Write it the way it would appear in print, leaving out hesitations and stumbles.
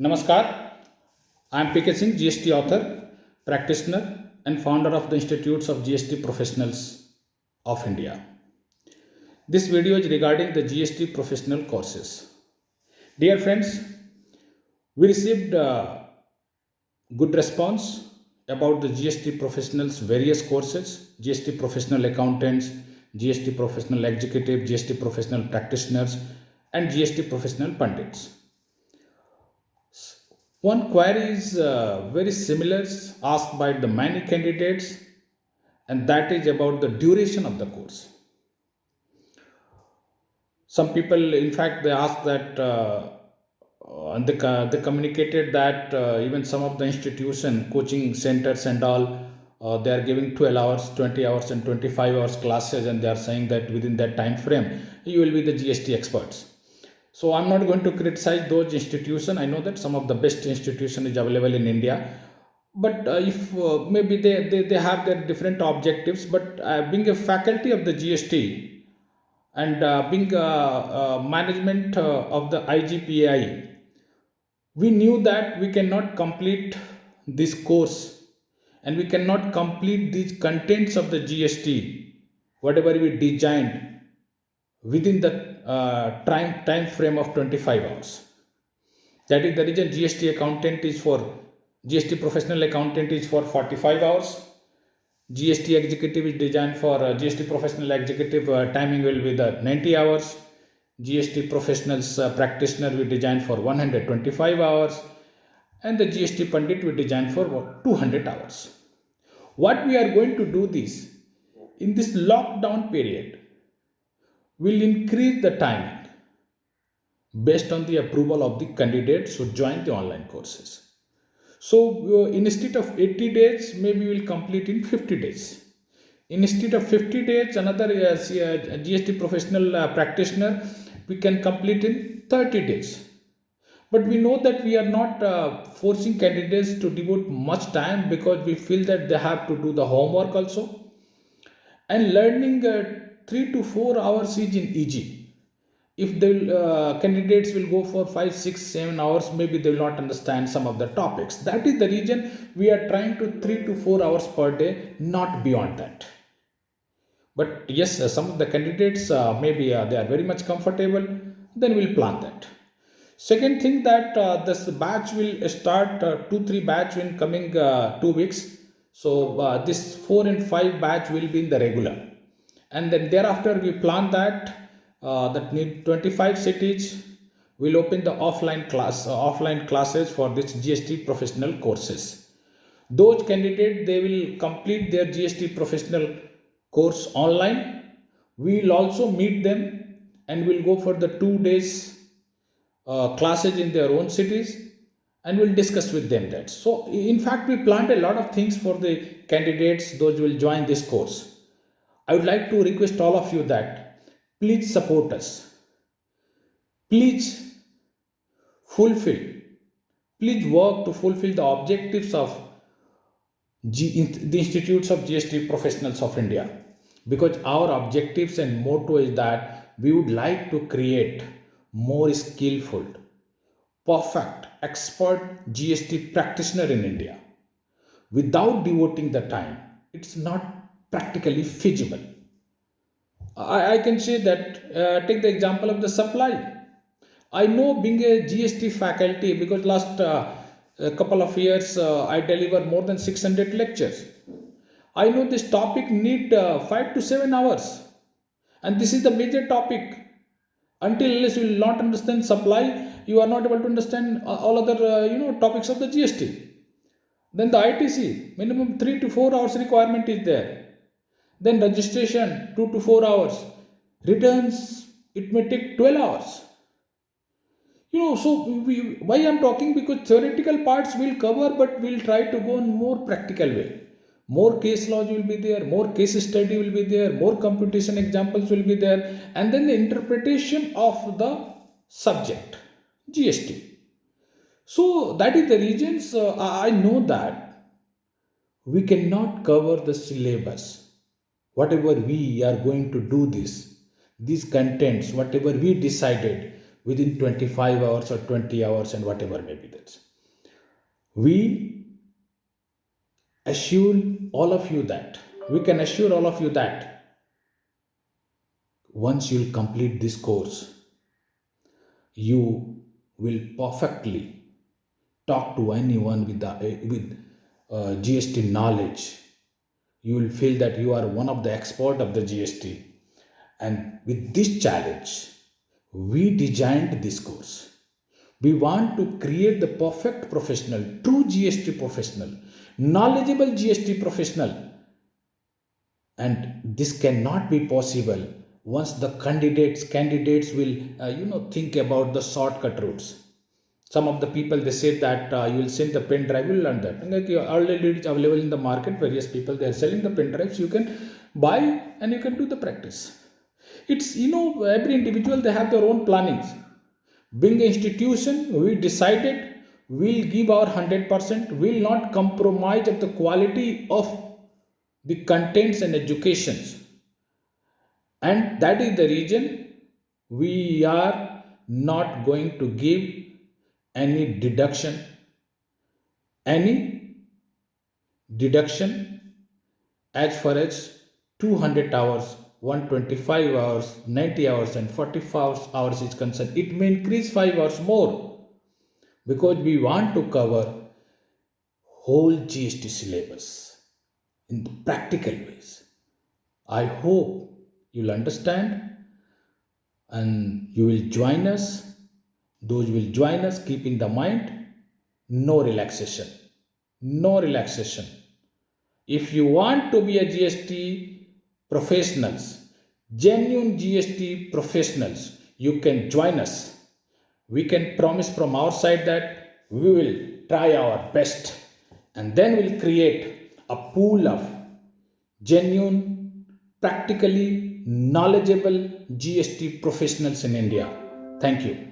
Namaskar. I am PK Singh, GST author, practitioner, and founder of the Institutes of GST Professionals of India. This video is regarding the GST professional courses. Dear friends, we received good response about the GST professionals' various courses: GST professional accountants, GST professional executive, GST professional practitioners, and GST professional pundits. One query is very similar asked by the many candidates, and that is about the duration of the course. Some people, in fact, they asked that, and they communicated that even some of the institution, coaching centers and all, they are giving 12 hours, 20 hours, and 25 hours classes, and they are saying that within that time frame, you will be the GST experts. So I'm not going to criticize those institutions. I know that some of the best institution is available in India, but if maybe they have their different objectives. But being a faculty of the GST and being management of the IGPAI, we knew that we cannot complete this course and we cannot complete these contents of the GST, whatever we designed, within the time frame of 25 hours. That is the reason GST professional accountant is for 45 hours. GST executive is designed for GST professional executive timing will be the 90 hours. GST professionals practitioner we designed for 125 hours, and the GST pundit we designed for 200 hours. What we are going to do this in this lockdown period will increase the timing based on the approval of the candidates who join the online courses. So instead of 80 days, maybe we'll complete in 50 days. Instead of 50 days, another GST professional practitioner, we can complete in 30 days. But we know that we are not forcing candidates to devote much time, because we feel that they have to do the homework also. And learning 3 to 4 hours is in easy. If the candidates will go for 5, 6, 7 hours, maybe they will not understand some of the topics. That is the reason we are trying to 3 to 4 hours per day, not beyond that. But yes, some of the candidates maybe they are very much comfortable, then we'll plan that. Second thing, that this batch will start 2 3 batch in coming 2 weeks. So this 4 and 5 batch will be in the regular, and then thereafter we plan that need 25 cities will open the offline classes for this GST professional courses. Those candidates, they will complete their GST professional course online. We will also meet them and we'll go for the 2 days classes in their own cities, and we'll discuss with them that. So in fact, we planned a lot of things for the candidates, those who will join this course. I would like to request all of you that please support us. Please fulfill, please work to fulfill the objectives of the Institutes of GST Professionals of India, because our objectives and motto is that we would like to create more skillful, perfect, expert GST practitioner in India. Without devoting the time, it's not practically feasible. I can say that, take the example of the supply. I know, being a GST faculty, because last a couple of years I deliver more than 600 lectures. I know this topic need 5 to 7 hours, and this is the major topic. Until unless you will not understand supply, you are not able to understand all other topics of the GST. Then the ITC, minimum 3 to 4 hours requirement is there. Then registration 2 to 4 hours. Returns, it may take 12 hours. So why I'm talking, because theoretical parts will cover, but we'll try to go in more practical way. More case laws will be there, more case study will be there, more computation examples will be there, and then the interpretation of the subject, GST. So that is the reasons I know that we cannot cover the syllabus. Whatever we are going to do these contents, whatever we decided, within 25 hours or 20 hours and whatever may be that. We assure all of you that, we can assure all of you that once you'll complete this course, you will perfectly talk to anyone with GST knowledge. You will feel that you are one of the expert of the GST. And with this challenge, we designed this course. We want to create the perfect professional, true GST professional, knowledgeable GST professional. And this cannot be possible once the candidates will think about the shortcut routes. Some of the people, they say that you will send the pen drive, you will learn that. And like already it's available in the market, various people they are selling the pen drives, you can buy and you can do the practice. It's every individual, they have their own plannings. Being an institution, we decided we'll give our 100%, will not compromise of the quality of the contents and educations. And that is the reason we are not going to give any any deduction as far as 200 hours, 125 hours, 90 hours, and 45 hours is concerned. It may increase 5 hours more because we want to cover whole GST syllabus in the practical ways. I hope you'll understand and you will join us. Those will join us, keep in the mind, no relaxation. No relaxation. If you want to be a GST professionals, genuine GST professionals, you can join us. We can promise from our side that we will try our best and then we'll create a pool of genuine, practically knowledgeable GST professionals in India. Thank you.